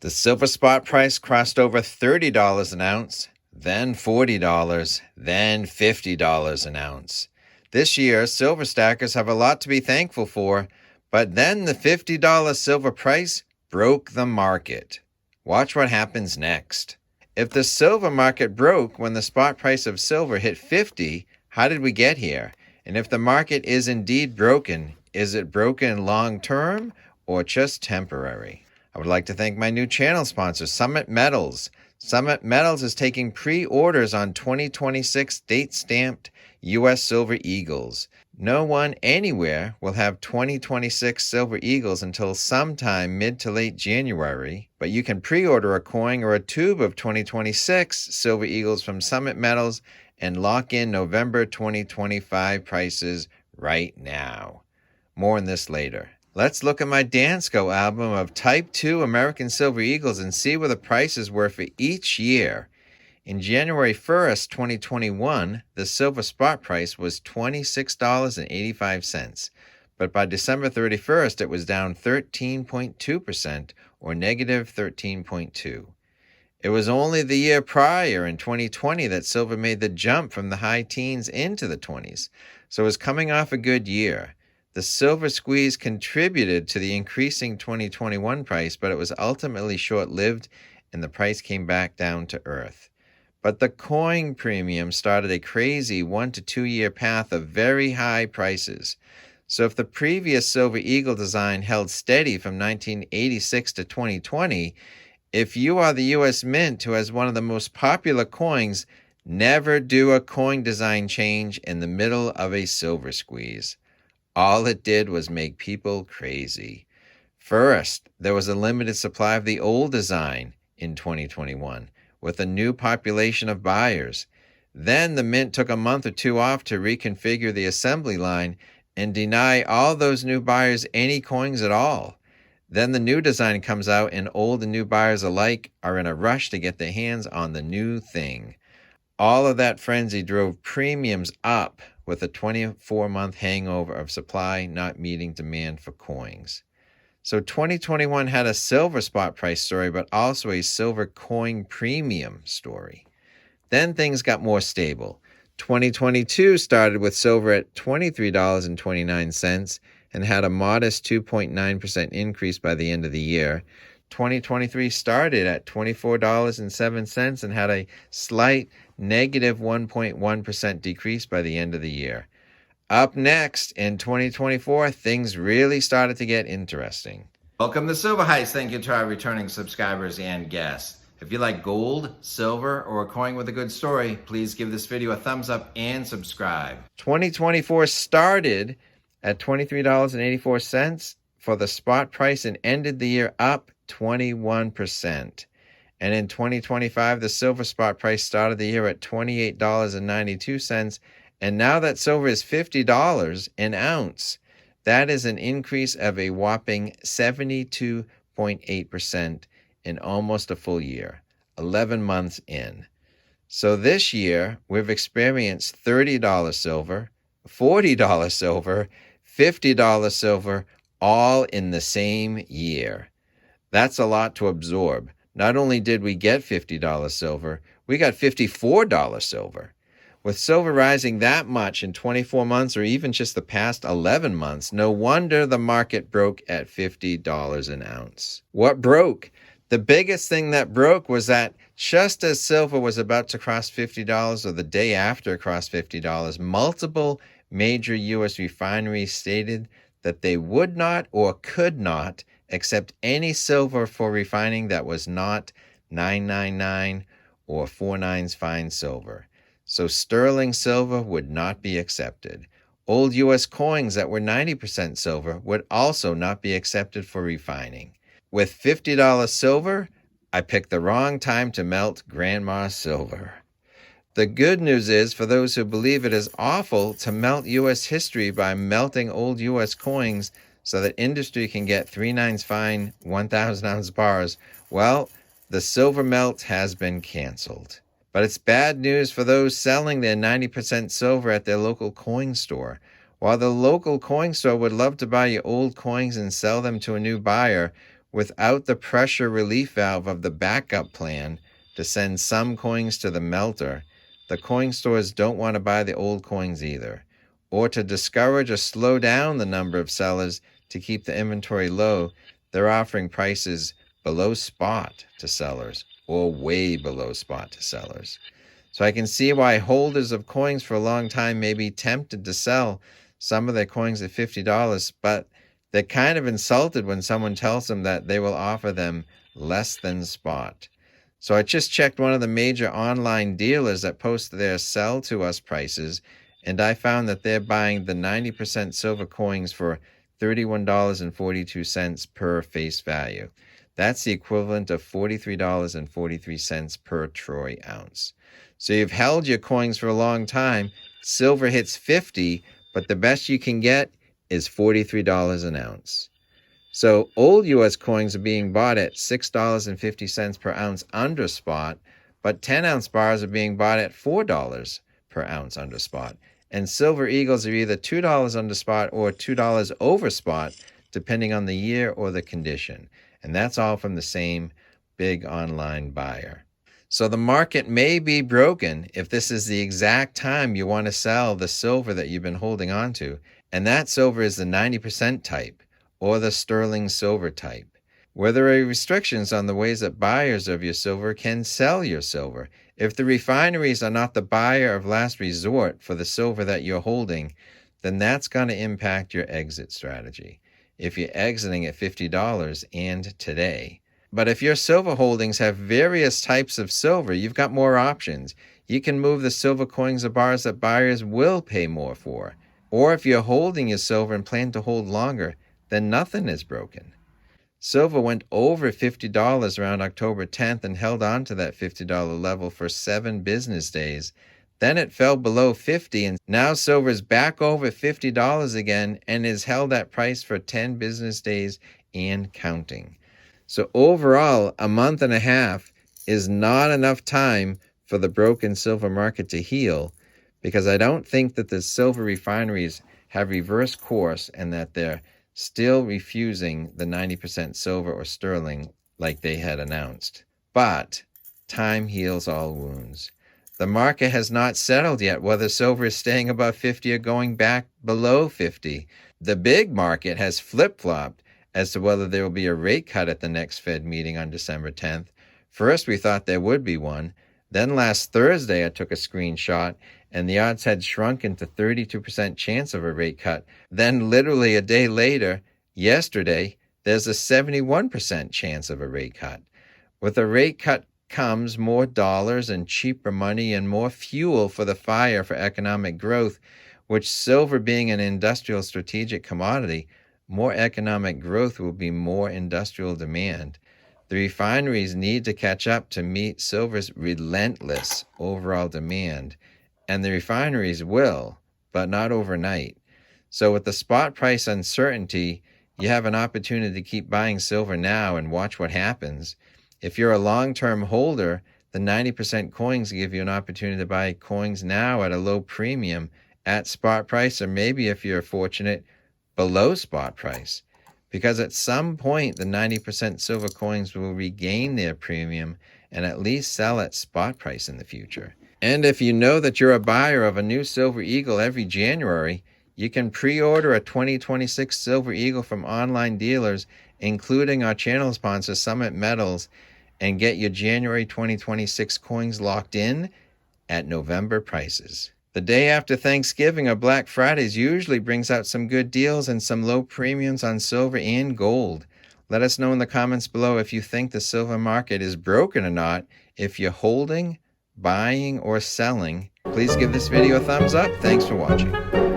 The silver spot price crossed over $30 an ounce, then $40, then $50 an ounce. This year, silver stackers have a lot to be thankful for, but then the $50 silver price broke the market. Watch what happens next. If the silver market broke when the spot price of silver hit 50, how did we get here? And if the market is indeed broken, is it broken long-term or just temporary? I would like to thank my new channel sponsor, Summit Metals. Summit Metals is taking pre-orders on 2026 date-stamped U.S. Silver Eagles. No one anywhere will have 2026 Silver Eagles until sometime mid to late January, but you can pre-order a coin or a tube of 2026 Silver Eagles from Summit Metals and lock in November 2025 prices right now. More on this later. Let's look at my Dansko album of Type 2 American Silver Eagles and see where the prices were for each year. In January 1st, 2021, the silver spot price was $26.85, but by December 31st, it was down 13.2%, or negative 13.2. It was only the year prior, in 2020, that silver made the jump from the high teens into the 20s, so it was coming off a good year. The silver squeeze contributed to the increasing 2021 price, but it was ultimately short-lived, and the price came back down to earth. But the coin premium started a crazy 1 to 2 year path of very high prices. So if the previous Silver Eagle design held steady from 1986 to 2020, if you are the U.S. Mint who has one of the most popular coins, never do a coin design change in the middle of a silver squeeze. All it did was make people crazy. First, there was a limited supply of the old design in 2021. With a new population of buyers. Then the Mint took a month or two off to reconfigure the assembly line and deny all those new buyers any coins at all. Then the new design comes out and old and new buyers alike are in a rush to get their hands on the new thing. All of that frenzy drove premiums up with a 24-month hangover of supply not meeting demand for coins. So 2021 had a silver spot price story, but also a silver coin premium story. Then things got more stable. 2022 started with silver at $23.29 and had a modest 2.9% increase by the end of the year. 2023 started at $24.07 and had a slight negative 1.1% decrease by the end of the year. Up next, in 2024, things really started to get interesting. Welcome to Silver Heist. Thank you to our returning subscribers and guests. If you like gold, silver, or a coin with a good story, please give this video a thumbs up and subscribe. 2024 started at $23.84 for the spot price and ended the year up 21%. And in 2025, the silver spot price started the year at $28.92. And now that silver is $50 an ounce, that is an increase of a whopping 72.8% in almost a full year, 11 months in. So this year, we've experienced $30 silver, $40 silver, $50 silver, all in the same year. That's a lot to absorb. Not only did we get $50 silver, we got $54 silver. With silver rising that much in 24 months or even just the past 11 months, no wonder the market broke at $50 an ounce. What broke? The biggest thing that broke was that just as silver was about to cross $50 or the day after it crossed $50, multiple major U.S. refineries stated that they would not or could not accept any silver for refining that was not 999 or 49's fine silver. So sterling silver would not be accepted. Old U.S. coins that were 90% silver would also not be accepted for refining. With $50 silver, I picked the wrong time to melt Grandma silver. The good news is, for those who believe it is awful to melt U.S. history by melting old U.S. coins so that industry can get 3/9 fine 1,000-ounce bars, well, the silver melt has been canceled. But it's bad news for those selling their 90% silver at their local coin store. While the local coin store would love to buy your old coins and sell them to a new buyer, without the pressure relief valve of the backup plan to send some coins to the melter, the coin stores don't want to buy the old coins either. Or to discourage or slow down the number of sellers to keep the inventory low, they're offering prices below spot to sellers or way below spot to sellers. So I can see why holders of coins for a long time may be tempted to sell some of their coins at $50, but they're kind of insulted when someone tells them that they will offer them less than spot. So I just checked one of the major online dealers that post their sell to us prices, and I found that they're buying the 90% silver coins for $31.42 per face value. That's the equivalent of $43.43 per troy ounce. So you've held your coins for a long time. Silver hits 50, but the best you can get is $43 an ounce. So old U.S. coins are being bought at $6.50 per ounce under spot, but 10-ounce bars are being bought at $4 per ounce under spot. And silver eagles are either $2 under spot or $2 over spot, depending on the year or the condition. And that's all from the same big online buyer. So the market may be broken if this is the exact time you want to sell the silver that you've been holding on to. And that silver is the 90% type or the sterling silver type, where there are restrictions on the ways that buyers of your silver can sell your silver. If the refineries are not the buyer of last resort for the silver that you're holding, then that's going to impact your exit strategy if you're exiting at $50 and today. But if your silver holdings have various types of silver, you've got more options. You can move the silver coins or bars that buyers will pay more for. Or if you're holding your silver and plan to hold longer, then nothing is broken. Silver went over $50 around October 10th and held on to that $50 level for 7 business days. Then it fell below $50, and now silver is back over $50 again and is held at price for 10 business days and counting. So overall, a month and a half is not enough time for the broken silver market to heal, because I don't think that the silver refineries have reversed course and that they're still refusing the 90% silver or sterling like they had announced. But time heals all wounds. The market has not settled yet whether silver is staying above 50 or going back below 50. The big market has flip-flopped as to whether there will be a rate cut at the next Fed meeting on December 10th. First, we thought there would be one. Then last Thursday, I took a screenshot, and the odds had shrunken to 32% chance of a rate cut. Then literally a day later, yesterday, there's a 71% chance of a rate cut. With a rate cut comes more dollars and cheaper money and more fuel for the fire for economic growth, which silver being an industrial strategic commodity, more economic growth will be more industrial demand. The refineries need to catch up to meet silver's relentless overall demand, and the refineries will, but not overnight. So with the spot price uncertainty, you have an opportunity to keep buying silver now and watch what happens. If you're a long-term holder, the 90% coins give you an opportunity to buy coins now at a low premium at spot price, or maybe if you're fortunate, below spot price. Because at some point, the 90% silver coins will regain their premium and at least sell at spot price in the future. And if you know that you're a buyer of a new Silver Eagle every January, you can pre-order a 2026 Silver Eagle from online dealers, including our channel sponsor, Summit Metals, and get your January 2026 coins locked in at November prices. The day after Thanksgiving or Black Fridays usually brings out some good deals and some low premiums on silver and gold. Let us know in the comments below if you think the silver market is broken or not. If you're holding, buying, or selling, please give this video a thumbs up. Thanks for watching.